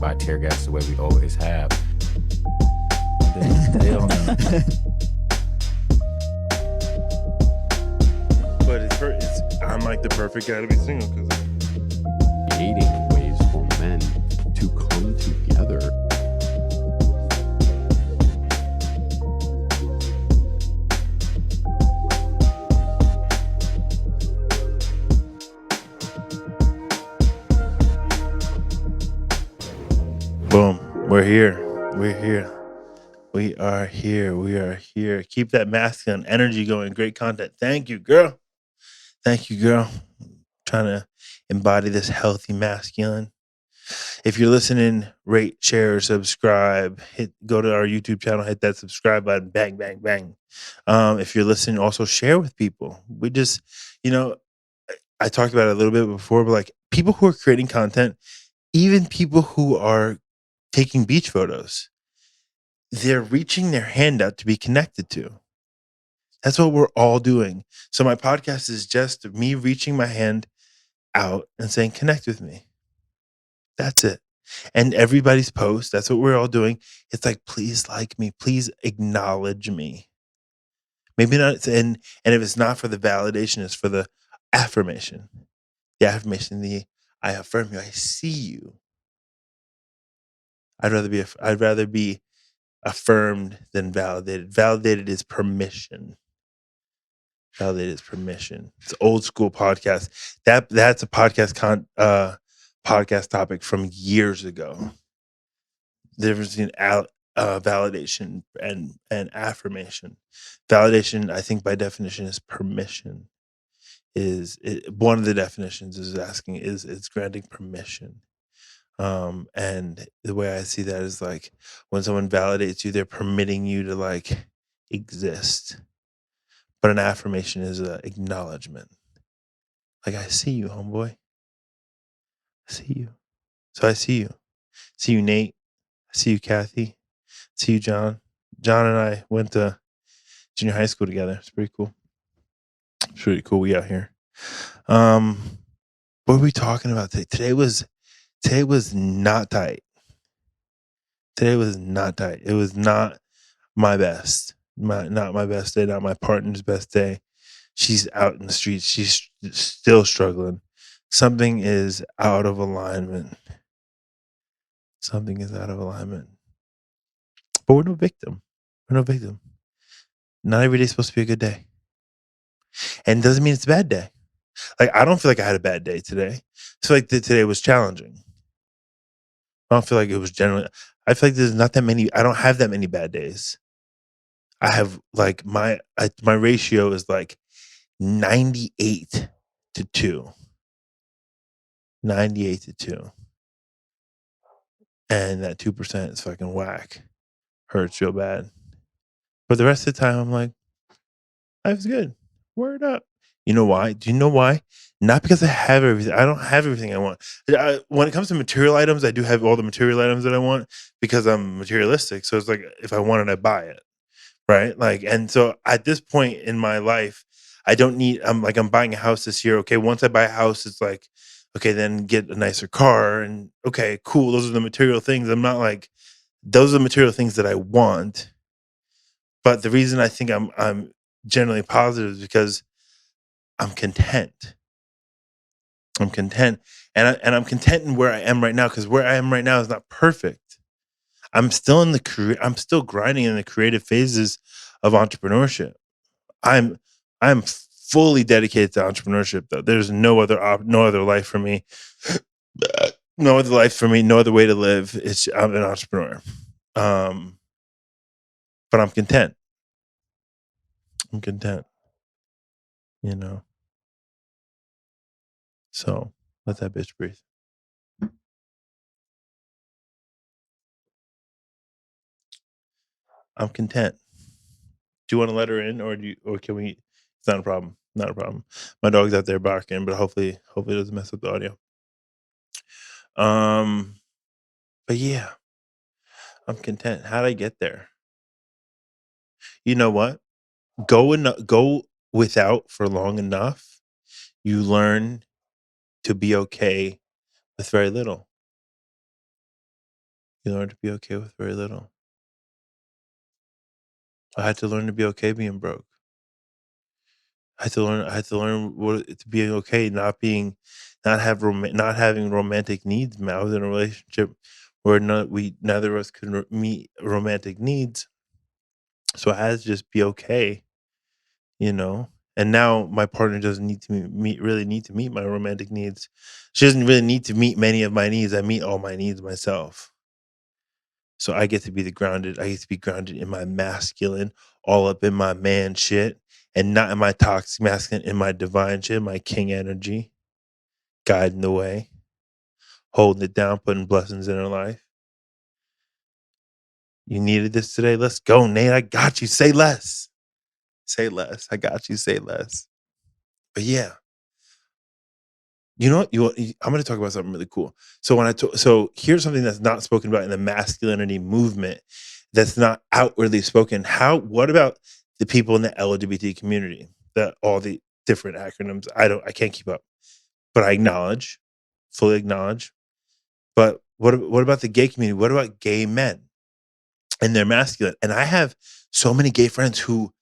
by tear gas the way we always have. They don't know. But I'm like the perfect guy to be single because Creating ways for men to come together. boom, we're here. We're here. We are here. We are here. Keep that masculine energy going. Great content. Thank you, girl. Thank you, girl. Trying to embody this healthy masculine. If you're listening, rate, share, subscribe. Go to our YouTube channel, hit that subscribe button, bang, bang, bang. If you're listening, also share with people. We just, I talked about it a little bit before, but like people who are creating content, even people who are taking beach photos, they're reaching their hand out to be connected to. That's what we're all doing. So my podcast is just me reaching my hand out and saying, connect with me. That's it. And everybody's post, that's what we're all doing. It's like, please like me, please acknowledge me. Maybe not, and if it's not for the validation, it's for the affirmation. The affirmation, I affirm you, I see you. I'd rather be affirmed than validated. Validated is permission. Validated is permission. It's old school podcast. That's a podcast podcast topic from years ago. The difference between validation and affirmation. Validation, I think by definition, is permission. One of the definitions is it's granting permission. And the way I see that is like when someone validates you, they're permitting you to like exist. But an affirmation is an acknowledgement. Like, I see you, homeboy. I see you. So I see you. See you, Nate. I see you, Kathy. I see you, John. John and I went to junior high school together. It's pretty cool. It's pretty cool. We out here. What were we talking about today? Today was not tight. Today was not tight. It was not my best. Not my best day, not my partner's best day. She's out in the streets. She's still struggling. Something is out of alignment. Something is out of alignment. But we're no victim. We're no victim. Not every day is supposed to be a good day. And it doesn't mean it's a bad day. Like, I don't feel like I had a bad day today. I feel like today was challenging. I don't feel like it was generally. I feel like there's not that many. I don't have that many bad days. I have like my ratio is like 98 to 2. 98 to 2. And that 2% is fucking whack. Hurts real bad. But the rest of the time, I'm like, life's good. Word up. You know why? Do you know why? Not because I have everything. I don't have everything I want. When it comes to material items, I do have all the material items that I want because I'm materialistic. So it's like, if I want it, I buy it. Right? Like, and so at this point in my life, I don't need, I'm buying a house this year. Okay. Once I buy a house, it's like, okay, then get a nicer car and okay, cool. Those are the material things. I'm not like, those are the material things that I want. But the reason I think I'm generally positive is because I'm content. I'm content. And I'm content in where I am right now, because where I am right now is not perfect. I'm still I'm still grinding in the creative phases of entrepreneurship. I'm fully dedicated to entrepreneurship though. There's no other life for me. No other life for me, no other way to live. I'm an entrepreneur. But I'm content. I'm content. So let that bitch breathe. I'm content. Do you want to let her in, or can we? It's not a problem. Not a problem. My dog's out there barking, but hopefully it doesn't mess up the audio. But yeah, I'm content. How'd I get there? You know what? Go without for long enough, you learn to be okay with very little. You learn to be okay with very little. I had to learn to be okay being broke. I had to learn what to be okay, not having romantic needs. Man, I was in a relationship where neither of us could meet romantic needs, so I had to just be okay, you know. And now my partner doesn't need to really need to meet my romantic needs. She doesn't really need to meet many of my needs. I meet all my needs myself. So I get to be I get to be grounded in my masculine, all up in my man shit, and not in my toxic masculine, in my divine shit, my king energy, guiding the way, holding it down, putting blessings in her life. You needed this today? Let's go, Nate. I got you. Say less. Say less. I got you. Say less. But yeah, you know what? I'm going to talk about something really cool. So so here's something that's not spoken about in the masculinity movement, that's not outwardly spoken. What about the people in the LGBT community? All the different acronyms. I can't keep up, but I fully acknowledge. But what about the gay community? What about gay men and their masculine? And I have so many gay friends who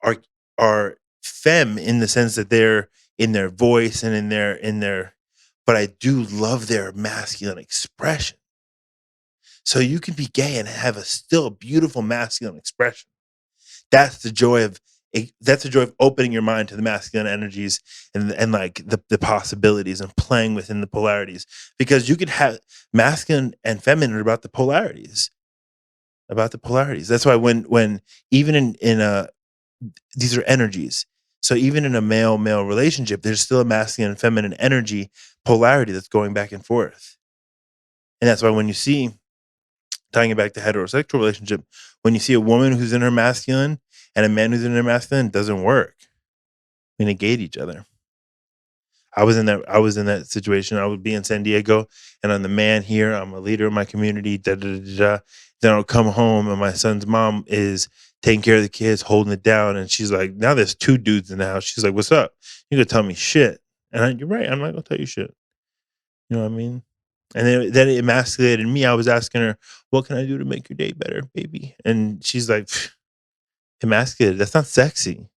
are are femme in the sense that they're in their voice and in their but I do love their masculine expression. So you can be gay and have a still beautiful masculine expression. That's the joy of that's the joy of opening your mind to the masculine energies and like the possibilities and playing within the polarities, because you could have masculine and feminine about the polarities, That's why when even in a these are energies. So even in a male-male relationship, there's still a masculine and feminine energy polarity that's going back and forth. And that's why when you see, tying it back to heterosexual relationship, when you see a woman who's in her masculine and a man who's in their masculine, it doesn't work. We negate each other. I was in that situation. I would be in San Diego and I'm the man here. I'm a leader of my community. Da, da, da, da. Then I'll come home and my son's mom is taking care of the kids, holding it down. And she's like, now there's two dudes in the house. She's like, what's up? You gonna tell me shit. You're right. I'm not gonna tell you shit. You know what I mean? And then it emasculated me. I was asking her, what can I do to make your day better, baby? And she's like, emasculated. That's not sexy.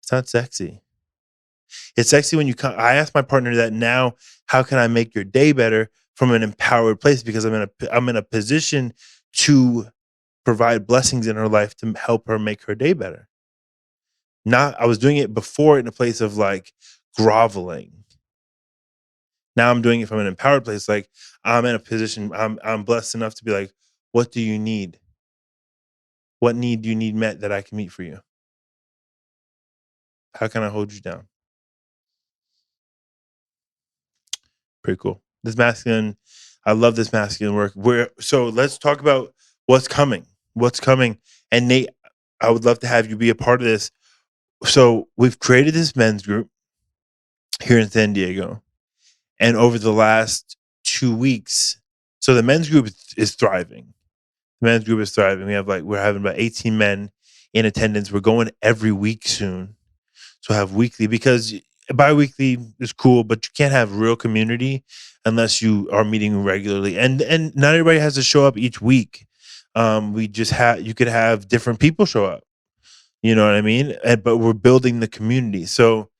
It's not sexy. It's sexy when you come. I asked my partner that now, how can I make your day better from an empowered place? Because I'm in a position to provide blessings in her life to help her make her day better. I was doing it before in a place of like groveling. Now I'm doing it from an empowered place. Like I'm in a position, I'm blessed enough to be like, what do you need? What need do you need met that I can meet for you? How can I hold you down? Pretty cool. I love this masculine work. So let's talk about what's coming. What's coming. And Nate, I would love to have you be a part of this. So we've created this men's group here in San Diego. And over the last 2 weeks, so the men's group is thriving. The men's group is thriving. We're having about 18 men in attendance. We're going every week soon. So have weekly, because bi-weekly is cool, but you can't have real community unless you are meeting regularly. And not everybody has to show up each week. You could have different people show up. You know what I mean? But we're building the community. So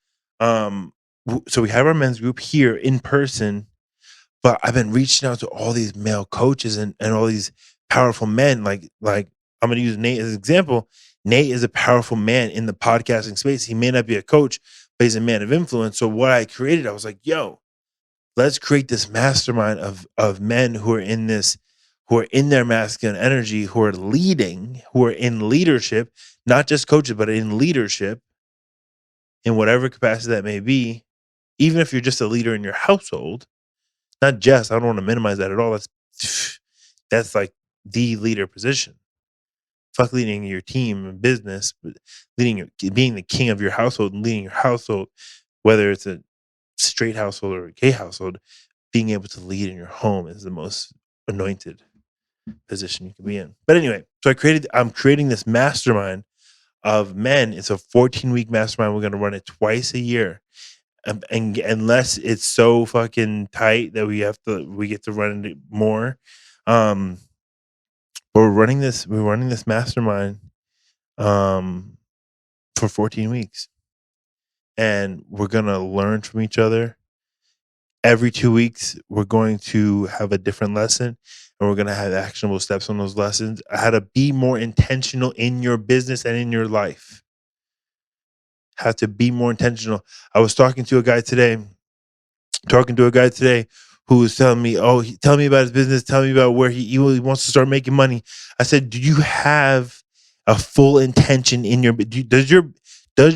so we have our men's group here in person, but I've been reaching out to all these male coaches and all these powerful men. Like I'm gonna use Nate as an example. Nate is a powerful man in the podcasting space. He may not be a coach, but he's a man of influence. So what I created, I was like, yo, let's create this mastermind of men who are in their masculine energy, who are leading, who are in leadership, not just coaches, but in leadership in whatever capacity that may be. Even if you're just a leader in your household, I don't want to minimize that at all. That's like the leader position. Fuck leading your team and business, but being the king of your household and leading your household, whether it's a straight household or a gay household, being able to lead in your home is the most anointed position you can be in. But anyway, so I'm creating this mastermind of men. It's a 14-week mastermind. We're going to run it twice a year. and unless it's so fucking tight that we get to run it more. But we're running this mastermind for 14 weeks, and we're gonna learn from each other. Every 2 weeks, we're going to have a different lesson, and we're gonna have actionable steps on those lessons. How to be more intentional in your business and in your life. How to be more intentional. I was talking to a guy today who was telling me, tell me about his business, tell me about where he wants to start making money. I said, do you have a full intention in does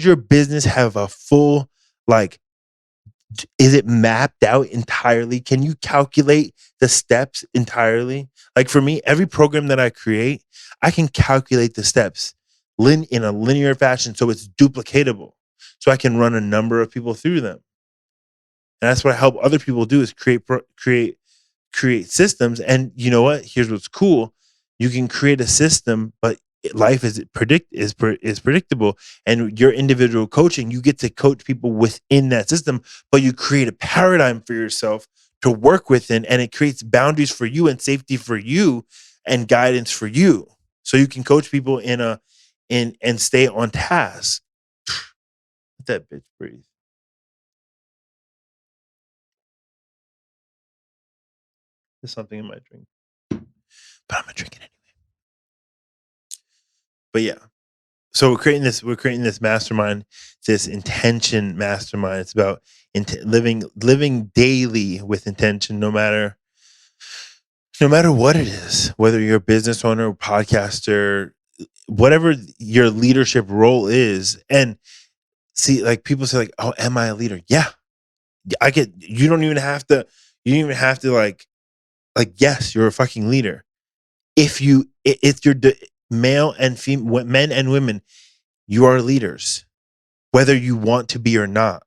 your business have a full, like, is it mapped out entirely? Can you calculate the steps entirely? Like for me, every program that I create, I can calculate the steps in a linear fashion so it's duplicatable. So I can run a number of people through them. And that's what I help other people do, is create systems. And you know what? Here's what's cool. You can create a system, but life is predictable. And your individual coaching, you get to coach people within that system, but you create a paradigm for yourself to work within, and it creates boundaries for you and safety for you and guidance for you. So you can coach people and stay on task. Let that bitch breathe. There's something in my drink, but I'm gonna drink it anyway. But yeah, so we're creating this mastermind, this intention mastermind. It's about living daily with intention, no matter what it is, whether you're a business owner, podcaster, whatever your leadership role is. And see, like, people say, like, oh, am I a leader? Yeah, I get. You don't even have to like, yes, you're a fucking leader. If you're male and female, men and women, you are leaders, whether you want to be or not.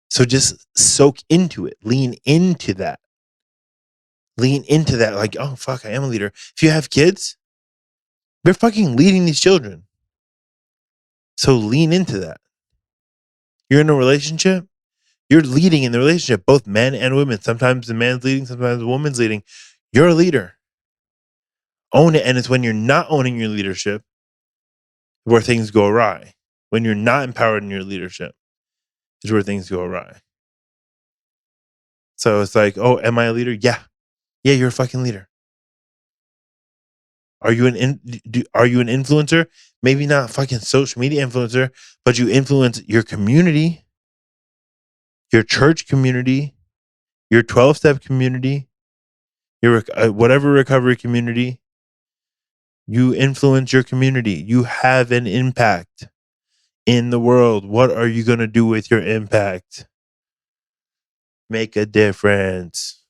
So just soak into it. Lean into that. Like, oh, fuck, I am a leader. If you have kids, you're fucking leading these children. So lean into that. You're in a relationship, you're leading in the relationship, both men and women. Sometimes the man's leading, sometimes the woman's leading. You're a leader. Own it. And it's when you're not owning your leadership where things go awry. When you're not empowered in your leadership is where things go awry. So it's like, oh, am I a leader? Yeah. Yeah, you're a fucking leader. Are you an influencer? Maybe not fucking social media influencer, but you influence your community, your church community, your 12-step community, your whatever recovery community. You influence your community. You have an impact in the world. What are you going to do with your impact? Make a difference.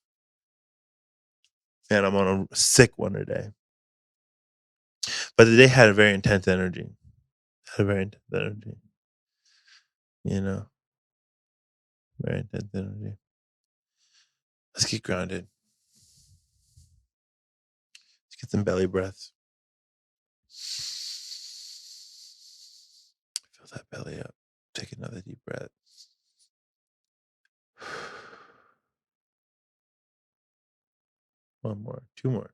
And I'm on a sick one today. But the day had a very intense energy. You know? Very intense energy. Let's get grounded. Let's get some belly breaths. Fill that belly up. Take another deep breath. One more. Two more.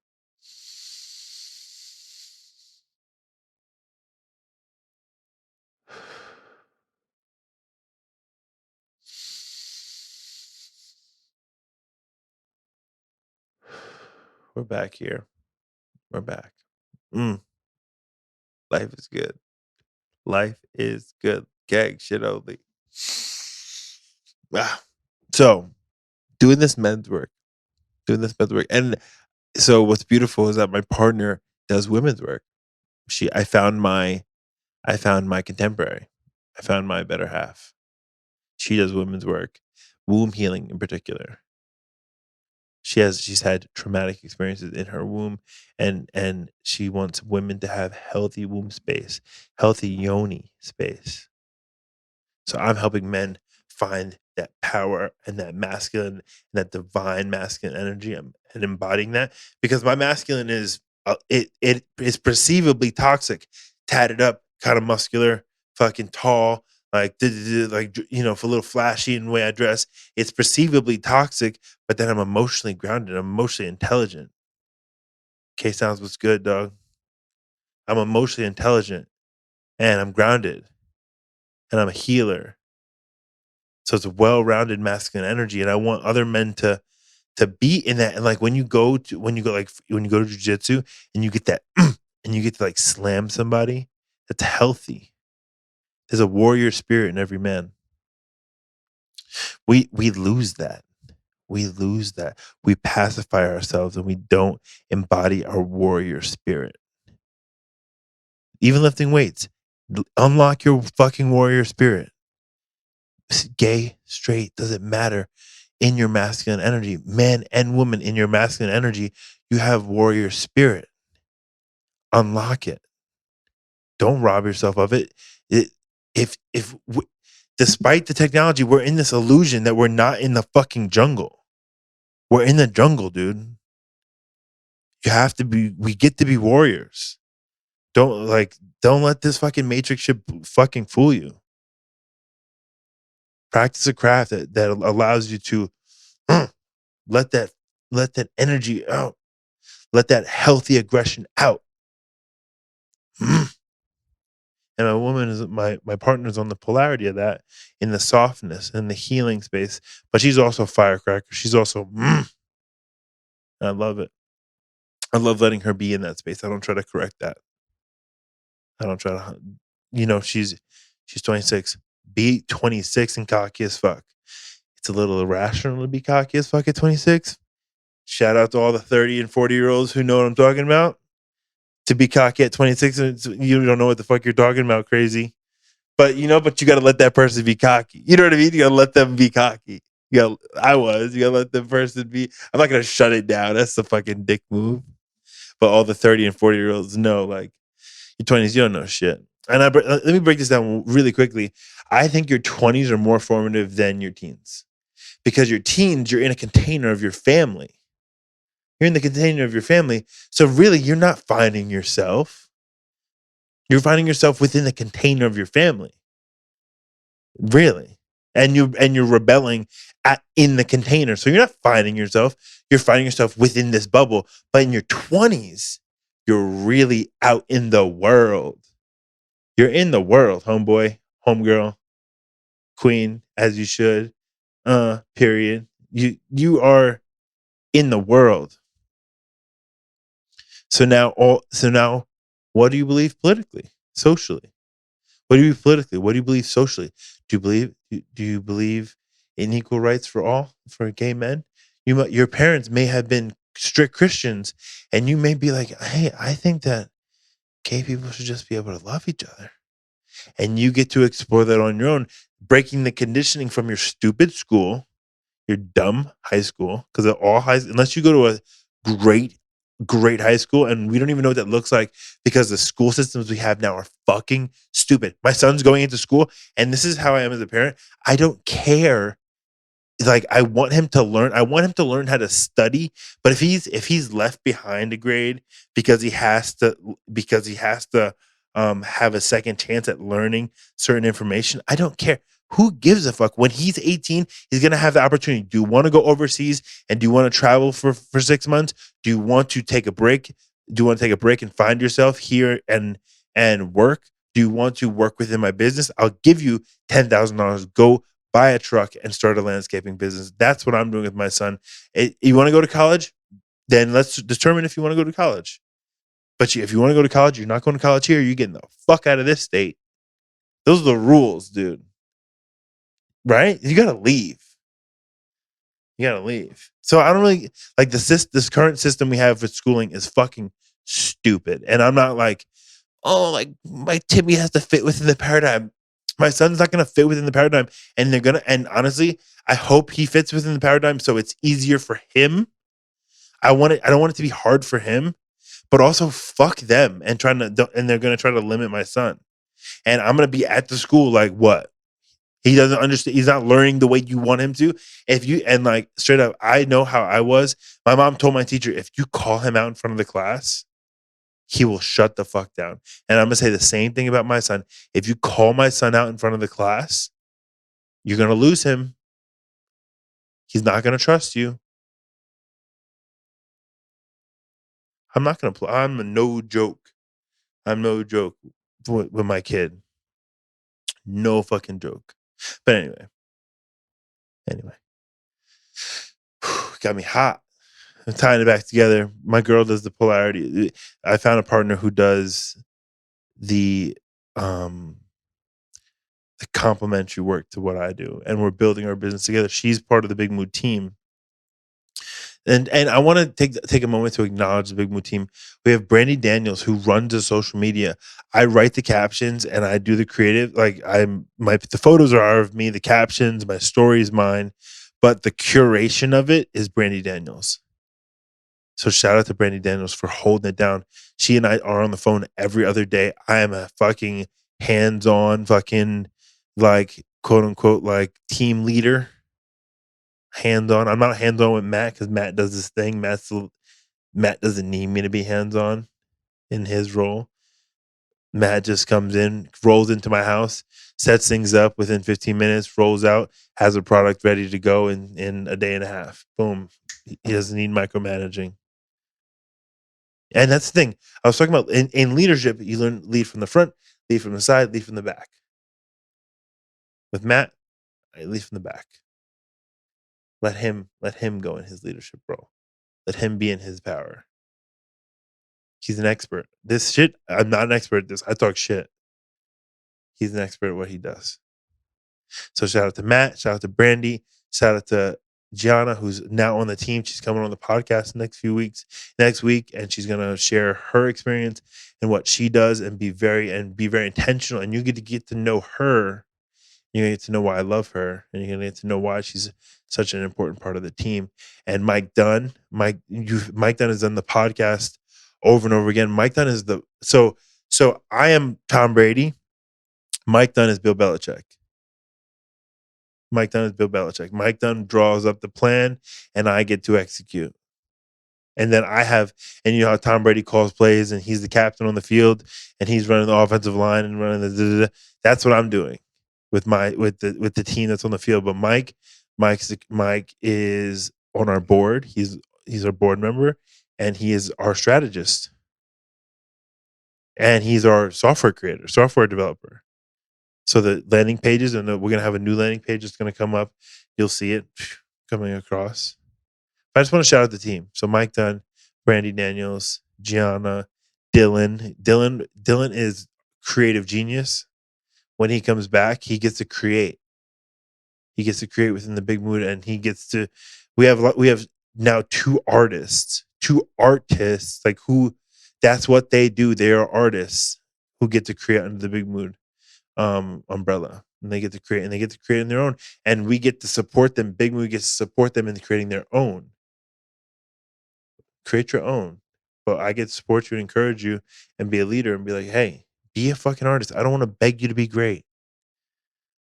We're back here. We're back. Life is good. Life is good. Gang shit only. So, doing this men's work. And so what's beautiful is that my partner does women's work. I found my contemporary. I found my better half. She does women's work, womb healing in particular. She's had traumatic experiences in her womb, and she wants women to have healthy womb space, healthy yoni space. So I'm helping men find that power and that masculine, that divine masculine energy, and embodying that, because my masculine is it is perceivably toxic, tatted up, kind of muscular, fucking tall, like for a little flashy in the way I dress. It's perceivably toxic, but then I'm emotionally grounded. I'm emotionally intelligent. K Sounds what's good, dog. I'm emotionally intelligent and I'm grounded and I'm a healer. So it's a well-rounded masculine energy, and I want other men to be in that. And like when you go to jiu-jitsu and you get that and you get to like slam somebody, that's healthy. There's a warrior spirit in every man. We lose that. We lose that. We pacify ourselves and we don't embody our warrior spirit. Even lifting weights, unlock your fucking warrior spirit. Gay, straight, doesn't matter. In your masculine energy, man and woman, in your masculine energy, you have warrior spirit. Unlock it. Don't rob yourself of it. Despite the technology, we're in this illusion that we're not in the fucking jungle. We're in the jungle, dude. We get to be warriors. Don't let this fucking matrix shit fucking fool you. Practice a craft that allows you to let that energy out. Let that healthy aggression out. And my partner's on the polarity of that, in the softness and the healing space. But she's also a firecracker. She's also, I love it. I love letting her be in that space. I don't try to correct that. I don't try to, she's 26. Be 26 and cocky as fuck. It's a little irrational to be cocky as fuck at 26. Shout out to all the 30 and 40-year-olds who know what I'm talking about. To be cocky at 26, and you don't know what the fuck you're talking about, crazy. But you got to let that person be cocky. You know what I mean? You got to let them be cocky. You got to let the person be. I'm not going to shut it down. That's the fucking dick move. But all the 30 and 40-year-olds know, like, your 20s, you don't know shit. And let me break this down really quickly. I think your 20s are more formative than your teens. Because your teens, you're in a container of your family. You're in the container of your family. So really, you're not finding yourself. You're finding yourself within the container of your family. Really. And you're rebelling in the container. So you're not finding yourself. You're finding yourself within this bubble. But in your 20s, you're really out in the world. You're in the world, homeboy, homegirl, queen, as you should. Period. You are in the world. So now, what do you believe politically, socially? What do you believe politically? What do you believe socially? Do you believe in equal rights for all, for gay men? Your parents may have been strict Christians, and you may be like, hey, I think that gay people should just be able to love each other. And you get to explore that on your own, breaking the conditioning from your stupid school, your dumb high school, because unless you go to a great high school, and we don't even know what that looks like because the school systems we have now are fucking stupid. My son's going into school, and this is how I am as a parent. I don't care. Like, I want him to learn. I want him to learn how to study. But if he's left behind a grade because he has to have a second chance at learning certain information, I don't care. Who gives a fuck? When he's 18, he's going to have the opportunity. Do you want to go overseas, and do you want to travel for 6 months? Do you want to take a break? Do you want to take a break and find yourself here and work? Do you want to work within my business? I'll give you $10,000. Go buy a truck and start a landscaping business. That's what I'm doing with my son. You want to go to college? Then let's determine if you want to go to college. But if you want to go to college, you're not going to college here. You're getting the fuck out of this state. Those are the rules, dude. Right? You gotta leave. So I don't really like this current system we have for schooling is fucking stupid. And I'm not like, oh, like my Timmy has to fit within the paradigm. My son's not gonna fit within the paradigm. And honestly, I hope he fits within the paradigm so it's easier for him. I don't want it to be hard for him, but also fuck them and they're gonna try to limit my son. And I'm gonna be at the school like, what? He doesn't understand. He's not learning the way you want him to. Straight up, I know how I was. My mom told my teacher, if you call him out in front of the class, he will shut the fuck down. And I'm gonna say the same thing about my son. If you call my son out in front of the class, you're gonna lose him. He's not gonna trust you. I'm not gonna play. I'm a no joke. I'm no joke with my kid. No fucking joke. But anyway, got me hot. I'm tying it back together. My girl does the polarity. I found a partner who does the complementary work to what I do, and we're building our business together. She's part of the BigMood team. And I want to take a moment to acknowledge the BigMood team. We have Brandy Daniels, who runs the social media. I write the captions and I do the creative. Like the photos are of me, the captions, my story is mine, but the curation of it is Brandy Daniels. So shout out to Brandy Daniels for holding it down. She and I are on the phone every other day. I am a fucking hands-on fucking like quote unquote like team leader. Hands-on. I'm not hands-on with Matt because Matt does this thing. Matt doesn't need me to be hands-on in his role. Matt just comes in, rolls into my house, sets things up within 15 minutes, rolls out, has a product ready to go in a day and a half. Boom. He doesn't need micromanaging. And that's the thing. I was talking about in leadership, you learn lead from the front, lead from the side, lead from the back. With Matt, I lead from the back. Let him go in his leadership role. Let him be in his power. He's an expert. This shit, I'm not an expert at this. I talk shit. He's an expert at what he does. So shout out to Matt, shout out to Brandy, shout out to Gianna, who's now on the team. She's coming on the podcast next week, and she's gonna share her experience and what she does and be very intentional. And you get to know her. You're gonna get to know why I love her, and you're gonna get to know why she's such an important part of the team. And Mike Dunn has done the podcast over and over again. Mike Dunn is so I am Tom Brady. Mike Dunn is Bill Belichick. Mike Dunn draws up the plan, and I get to execute. And then and you know how Tom Brady calls plays, and he's the captain on the field, and he's running the offensive line and running the. That's what I'm doing with the team that's on the field. But Mike is on our board. He's our board member, and he is our strategist, and he's our software developer. So the landing pages, and we're going to have a new landing page that's going to come up. You'll see it coming across. But I just want to shout out the team. So Mike Dunn, Brandy Daniels, Gianna, Dylan. Dylan is creative genius. When he comes back, he gets to create. He gets to create within the BigMood, and we have now two artists, like who that's what they do. They are artists who get to create under the BigMood umbrella, and they get to create in their own, and we get to support them. BigMood gets to support them in creating their own. Create your own, but I get to support you and encourage you and be a leader and be like, hey, be a fucking artist. I don't want to beg you to be great.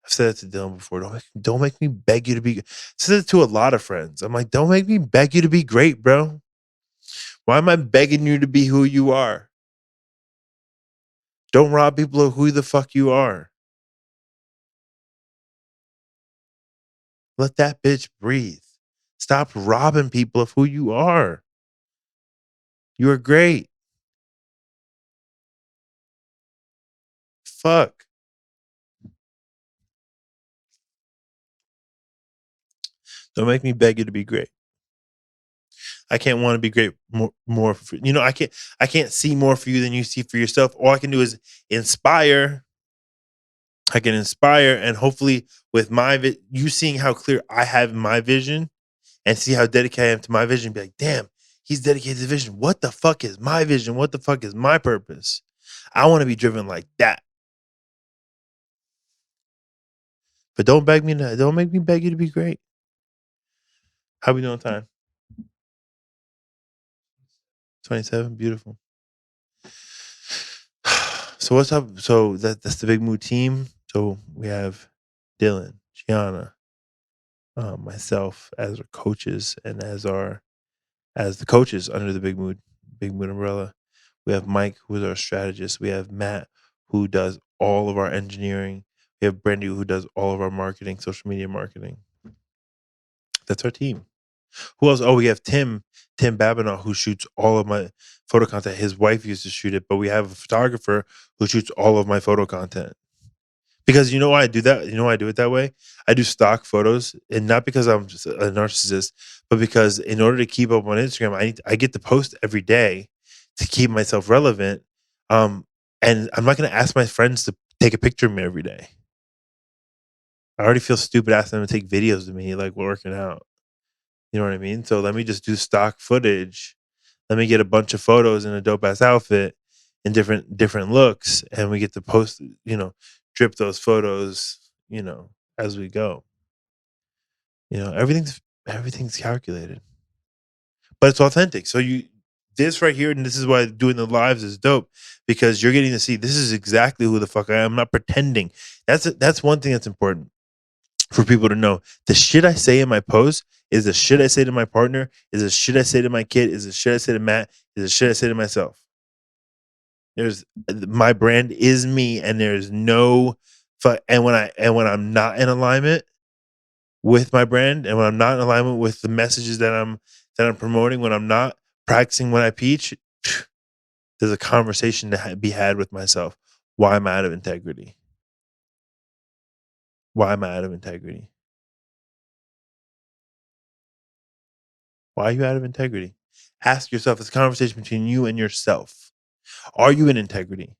I've said it to Dylan before. Don't make me beg you to be. I said it to a lot of friends. I'm like, don't make me beg you to be great, bro. Why am I begging you to be who you are? Don't rob people of who the fuck you are. Let that bitch breathe. Stop robbing people of who you are. You are great. Fuck. Don't make me beg you to be great. I can't want to be great more for, I can't see more for you than you see for yourself. All I can do is inspire. I can inspire, and hopefully with you seeing how clear I have my vision and see how dedicated I am to my vision, be like, damn, he's dedicated to the vision. What the fuck is my vision? What the fuck is my purpose? I want to be driven like that. But don't make me beg you to be great. How we doing on time? 27, beautiful. So what's up? So that's the BigMood team. So we have Dylan, Gianna, myself as our coaches, and as the coaches under the BigMood umbrella. We have Mike, who is our strategist. We have Matt, who does all of our engineering. We have Brandy, who does all of our marketing, social media marketing. That's our team. Who else? Oh, we have Tim Babineau, who shoots all of my photo content. His wife used to shoot it, but we have a photographer who shoots all of my photo content. Because you know why I do that? You know why I do it that way? I do stock photos, and not because I'm just a narcissist, but because in order to keep up on Instagram, I get to post every day to keep myself relevant. And I'm not going to ask my friends to take a picture of me every day. I already feel stupid asking them to take videos of me like working out. You know what I mean? So let me just do stock footage. Let me get a bunch of photos in a dope ass outfit in different looks, and we get to post, drip those photos, as we go. Everything's calculated, but it's authentic. So this right here, and this is why doing the lives is dope, because you're getting to see this is exactly who the fuck I am. I'm not pretending. That's one thing that's important for people to know. The shit I say in my post is the shit I say to my partner, is the shit I say to my kid, is the shit I say to Matt, is the shit I say to myself. My brand is me, and there's no and when I'm not in alignment with my brand, and when I'm not in alignment with the messages that I'm promoting, when I'm not practicing what I preach, there's a conversation to be had with myself. Why am I out of integrity? Why am I out of integrity? Why are you out of integrity? Ask yourself. It's a conversation between you and yourself. Are you in integrity?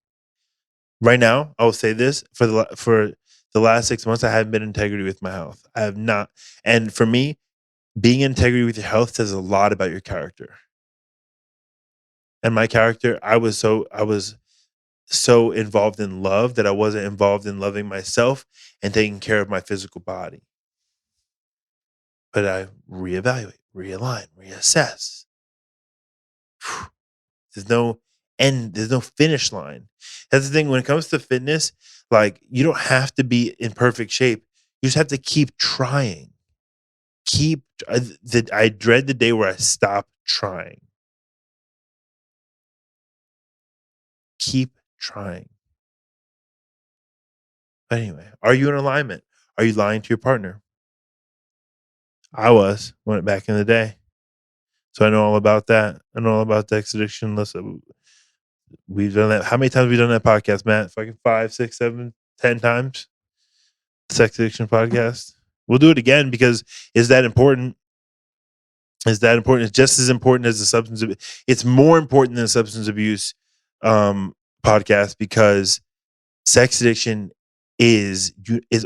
Right now, I will say this, for the last 6 months, I haven't been in integrity with my health. I have not. And for me, being in integrity with your health says a lot about your character. And my character, I was so involved in love that I wasn't involved in loving myself and taking care of my physical body. But I reevaluate, realign, reassess. There's no end. There's no finish line. That's the thing. When it comes to fitness, like, you don't have to be in perfect shape. You just have to keep trying. I dread the day where I stop trying. Keep trying. But anyway, are you in alignment? Are you lying to your partner? I was back in the day. So I know all about that. I know all about sex addiction. Listen, we've done that. How many times have we done that podcast, Matt? Fucking 5, 6, 7, 10 times. Sex addiction podcast. We'll do it again, because is that important? Is that important? It's just as important as the substance abuse. It's more important than the substance abuse podcast, because sex addiction is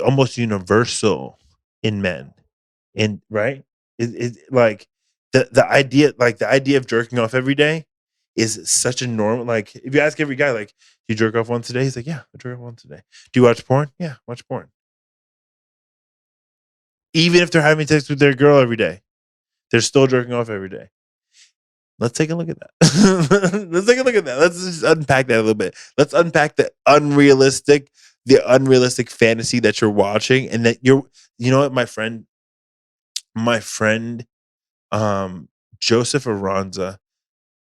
almost universal in men. And right? It like the idea of jerking off every day is such a normal. Like, if you ask every guy, like, do you jerk off once a day? He's like, yeah, I jerk off once a day. Do you watch porn? Yeah, watch porn. Even if they're having sex with their girl every day, they're still jerking off every day. Let's take a look at that. Let's take a look at that. Let's just unpack that a little bit. Let's unpack the unrealistic fantasy that you're watching, and that you know what, my friend Joseph Aranza,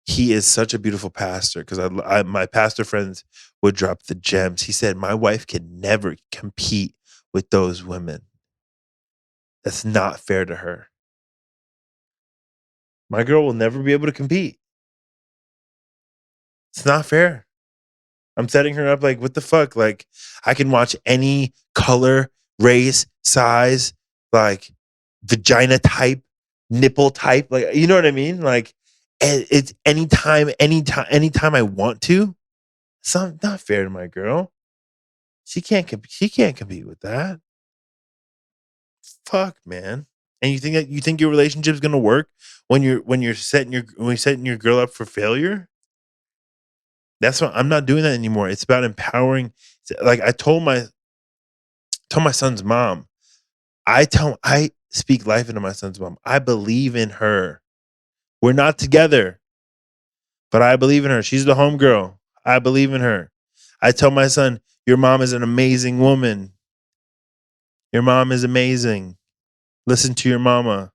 he is such a beautiful pastor, because my pastor friends would drop the gems. He said, my wife can never compete with those women. That's not fair to her. My girl will never be able to compete. It's not fair. I'm setting her up like, what the fuck? Like, I can watch any color, race, size, like vagina type, nipple type. Like, you know what I mean? Like, it's anytime I want to. It's not fair to my girl. She can't compete with that. Fuck, man. And you think your relationship's gonna work when you're setting your girl up for failure? That's what I'm not doing that anymore. It's about empowering. Like, I told my son's mom, I speak life into my son's mom. I believe in her. We're not together, but I believe in her. She's the homegirl. I believe in her. I tell my son, your mom is an amazing woman. Your mom is amazing. Listen to your mama.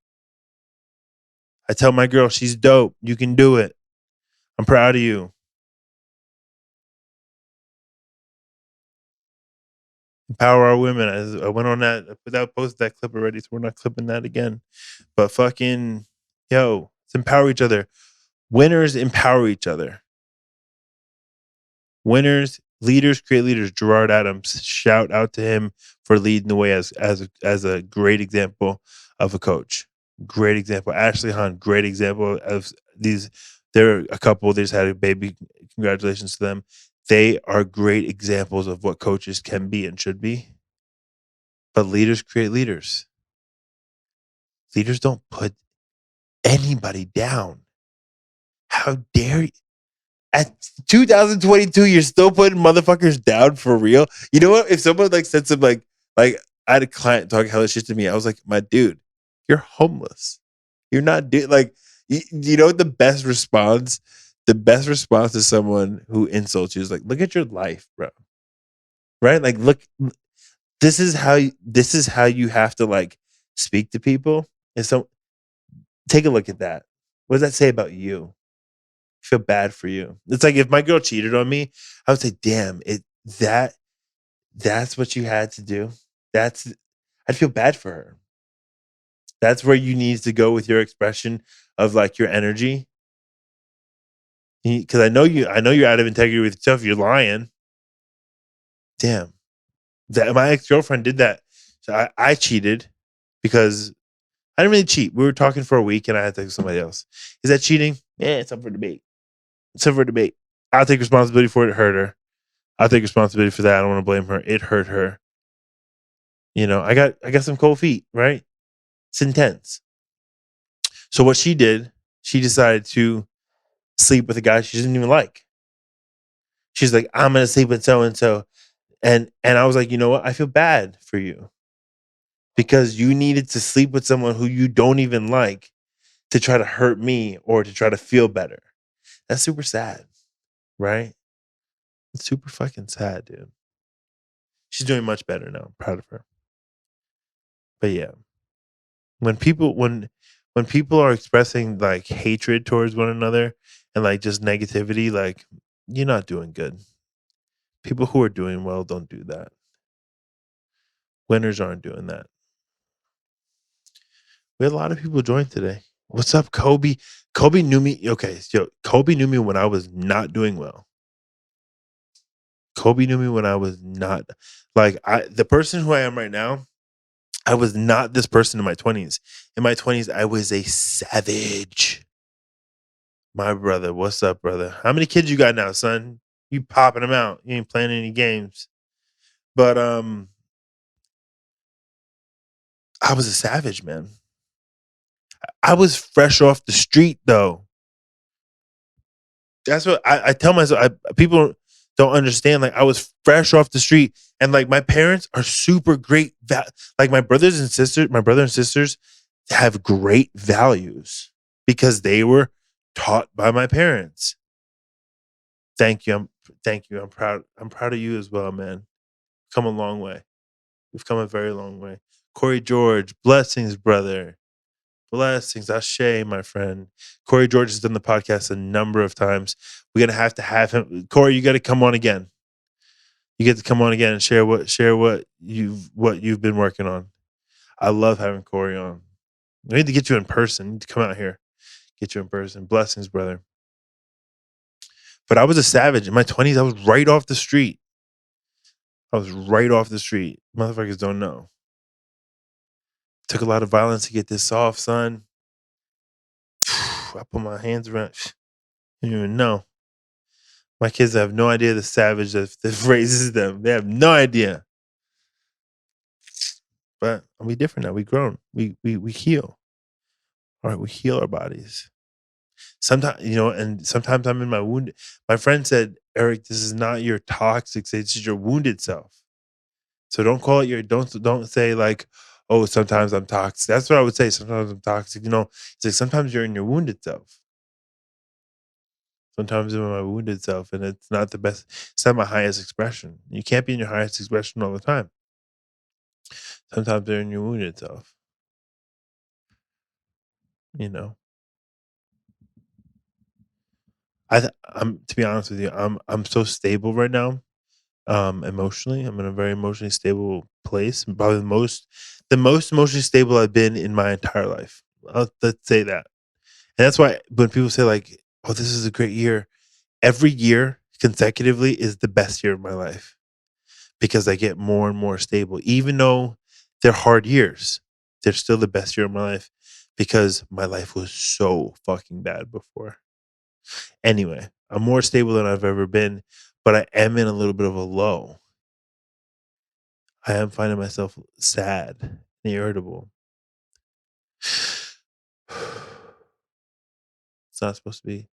I tell my girl, she's dope. You can do it. I'm proud of you. Empower our women. I went on that, posted that clip already, so we're not clipping that again. But fucking, yo, let's empower each other. Winners empower each other. Winners, leaders create leaders. Gerard Adams, shout out to him for leading the way as a great example of a coach. Great example. Ashley Hahn, great example of these. They're a couple. They just had a baby. Congratulations to them. They are great examples of what coaches can be and should be. But leaders create leaders. Leaders don't put anybody down. How dare you? At 2022, you're still putting motherfuckers down for real. You know what? If someone like said some like I had a client talk hella shit to me, I was like, my dude, you're homeless. You're not like you know what the best response? The best response to someone who insults you is like, look at your life, bro. Right? Like, look, this is how you have to like speak to people. And so take a look at that. What does that say about you? Feel bad for you. It's like if my girl cheated on me, I would say, damn, that's what you had to do. I'd feel bad for her. That's where you need to go with your expression of like your energy. Because I know you're out of integrity with yourself. You're lying. Damn. My ex-girlfriend did that. So I cheated because I didn't really cheat. We were talking for a week and I had to take somebody else. Is that cheating? Yeah, it's up for debate. It's up for debate. I'll take responsibility for it. It hurt her. I'll take responsibility for that. I don't want to blame her. It hurt her. You know, I got some cold feet, right? It's intense. So what she did, she decided to sleep with a guy she didn't even like. She's like, I'm gonna sleep with so and so. And I was like, you know what? I feel bad for you. Because you needed to sleep with someone who you don't even like to try to hurt me or to try to feel better. That's super sad, right? It's super fucking sad, dude. She's doing much better now. I'm proud of her. But yeah, when people are expressing like hatred towards one another and like just negativity, like you're not doing good. People who are doing well don't do that. Winners aren't doing that. We had a lot of people join today. What's up, Kobe? Kobe knew me. Okay, so Kobe knew me when I was not doing well. Kobe knew me when I was not the person who I am right now. I was not this person in my 20s. In my 20s, I was a savage. My brother, what's up, brother? How many kids you got now, son? You popping them out. You ain't playing any games. But I was a savage, man. I was fresh off the street, though. That's what I tell myself. People don't understand. Like I was fresh off the street, and like my parents are super great. Like my brother and sisters have great values because they were taught by my parents. Thank you. I'm proud. I'm proud of you as well, man. Come a long way. We've come a very long way. Corey George, blessings, brother. Blessings. Ashe, my friend. Corey George has done the podcast a number of times. We're gonna have to have him. Corey, you got to come on again. You get to come on again and share what you've been working on. I love having Corey on. We need to get you in person. You need to come out here. Get you in person. Blessings, brother. But I was a savage. In my 20s, I was right off the street. Motherfuckers don't know. Took a lot of violence to get this off, son. I put my hands around. You don't even know. My kids have no idea the savage that raises them. They have no idea. But we different now. We grown. We heal. All right, we heal our bodies. Sometimes, and sometimes I'm in my wound. My friend said, Eric, this is not your toxic state. This is your wounded self. So don't call it don't say like, oh, sometimes I'm toxic. That's what I would say. Sometimes I'm toxic. It's like sometimes you're in your wounded self. Sometimes I'm in my wounded self, and it's not the best. It's not my highest expression. You can't be in your highest expression all the time. Sometimes they're in your wounded self. I'm to be honest with you, I'm so stable right now Emotionally, I'm in a very emotionally stable place. Probably the most emotionally stable I've been in my entire life. Let's say that. And that's why when people say like, "Oh, this is a great year," every year consecutively is the best year of my life because I get more and more stable. Even though they're hard years, they're still the best year of my life because my life was so fucking bad before. Anyway, I'm more stable than I've ever been, but I am in a little bit of a low. I am finding myself sad and irritable. It's not supposed to be.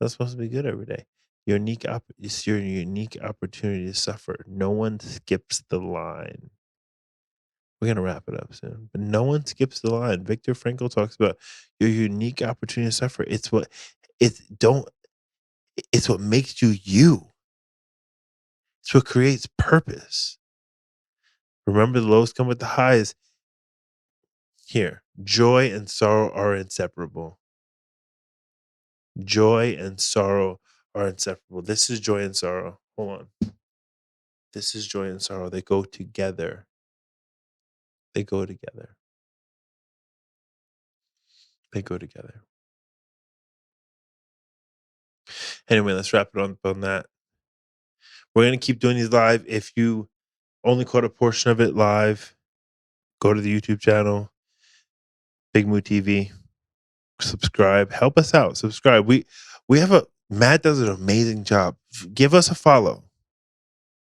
Not supposed to be good every day. It's your unique opportunity to suffer. No one skips the line. We're gonna wrap it up soon, but no one skips the line. Viktor Frankl talks about your unique opportunity to suffer. It's don't. It's what makes you you. It's what creates purpose. Remember, the lows come with the highs. Here, joy and sorrow are inseparable. Joy and sorrow are inseparable. This is joy and sorrow. Hold on. This is joy and sorrow. They go together. They go together. They go together. Anyway, let's wrap it on that. We're going to keep doing these live. If you only caught a portion of it live, go to the YouTube channel, BigMood TV, subscribe. Help us out. Subscribe. We have Matt does an amazing job. Give us a follow.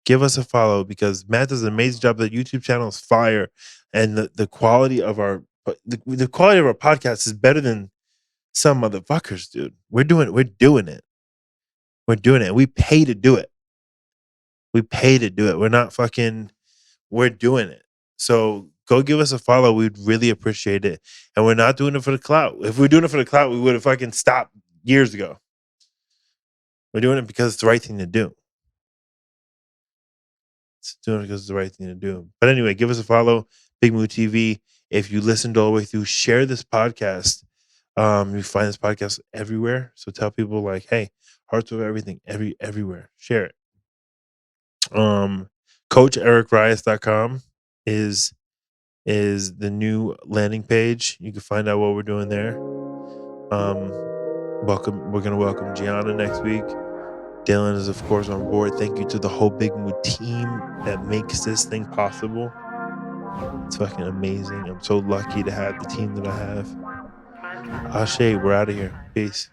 Give us a follow because Matt does an amazing job. The YouTube channel is fire, and the quality of the quality of our podcast is better than some motherfuckers, dude. We're doing it. We're doing it. We pay to do it. We pay to do it. We're not fucking. We're doing it. So go give us a follow. We'd really appreciate it. And we're not doing it for the clout. If we're doing it for the clout, we would have fucking stopped years ago. We're doing it because it's the right thing to do. It's doing it because it's the right thing to do. But anyway, give us a follow, BigMood TV. If you listened all the way through, share this podcast. You find this podcast everywhere. So tell people like, hey, Hearts of Everything, everywhere. Share it. CoachEricReyes.com is the new landing page. You can find out what we're doing there. We're gonna welcome Gianna next week. Dylan is of course on board. Thank you to the whole BigMood team that makes this thing possible. It's fucking amazing. I'm so lucky to have the team that I have. Ashe, we're out of here. Peace.